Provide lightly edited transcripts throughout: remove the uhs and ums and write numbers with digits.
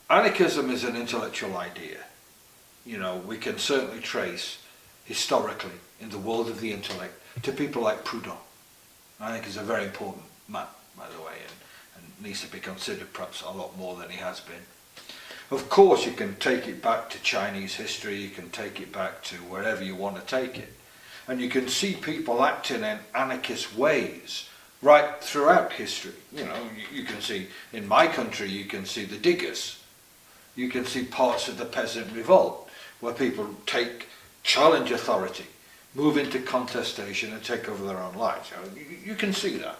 anarchism is an intellectual idea. You know, we can certainly trace historically in the world of the intellect to people like Proudhon. I think he's a very important man, by the way, and needs to be considered perhaps a lot more than he has been. Of course, you can take it back to Chinese history, you can take it back to wherever you want to take it. And you can see people acting in anarchist ways right throughout history. You know, you can see, in my country, you can see the diggers. You can see parts of the peasant revolt, where people challenge authority, move into contestation and take over their own lives. You can see that.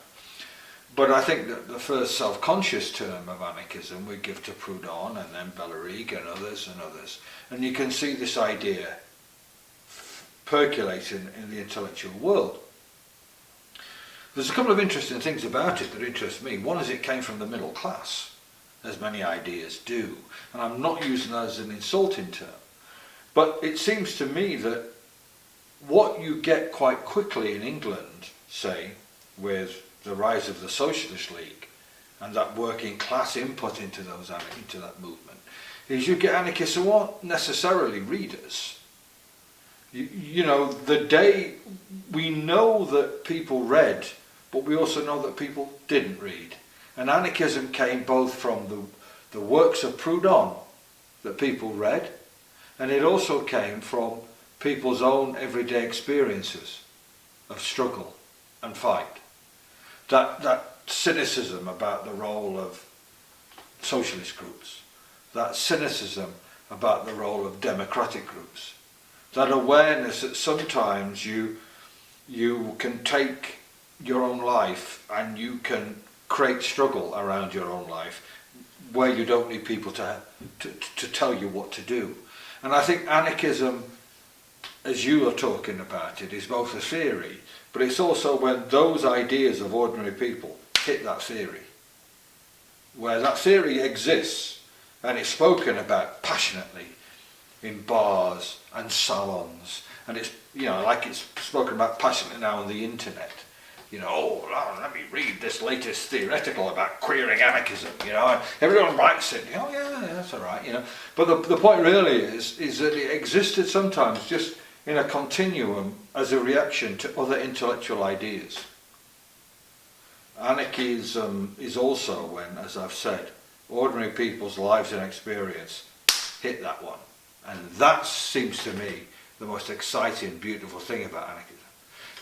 But I think that the first self-conscious term of anarchism we give to Proudhon and then Bellerigue and others. And you can see this idea percolating in the intellectual world. There's a couple of interesting things about it that interest me. One is it came from the middle class, as many ideas do. And I'm not using that as an insulting term. But it seems to me that what you get quite quickly in England, say, with the rise of the Socialist League and that working class input into that movement, is you get anarchists who aren't necessarily readers. You know, the day we know that people read, but we also know that people didn't read. And anarchism came both from the works of Proudhon that people read, and it also came from people's own everyday experiences of struggle and fight. That cynicism about the role of socialist groups, that cynicism about the role of democratic groups, that awareness that sometimes you can take your own life and you can create struggle around your own life where you don't need people to tell you what to do. And I think anarchism, as you are talking about it, is both a theory, but it's also when those ideas of ordinary people hit that theory, where that theory exists and it's spoken about passionately in bars and salons, and it's, you know, like it's spoken about passionately now on the internet. You know, oh, let me read this latest theoretical about queering anarchism, you know, and everyone writes it, oh yeah, that's all right, you know. But the point really is that it existed sometimes just in a continuum as a reaction to other intellectual ideas. Anarchism is also when, as I've said, ordinary people's lives and experience hit that one. And that seems to me the most exciting, beautiful thing about anarchism.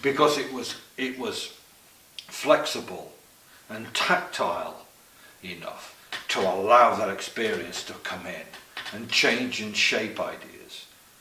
Because it was flexible and tactile enough to allow that experience to come in and change and shape ideas.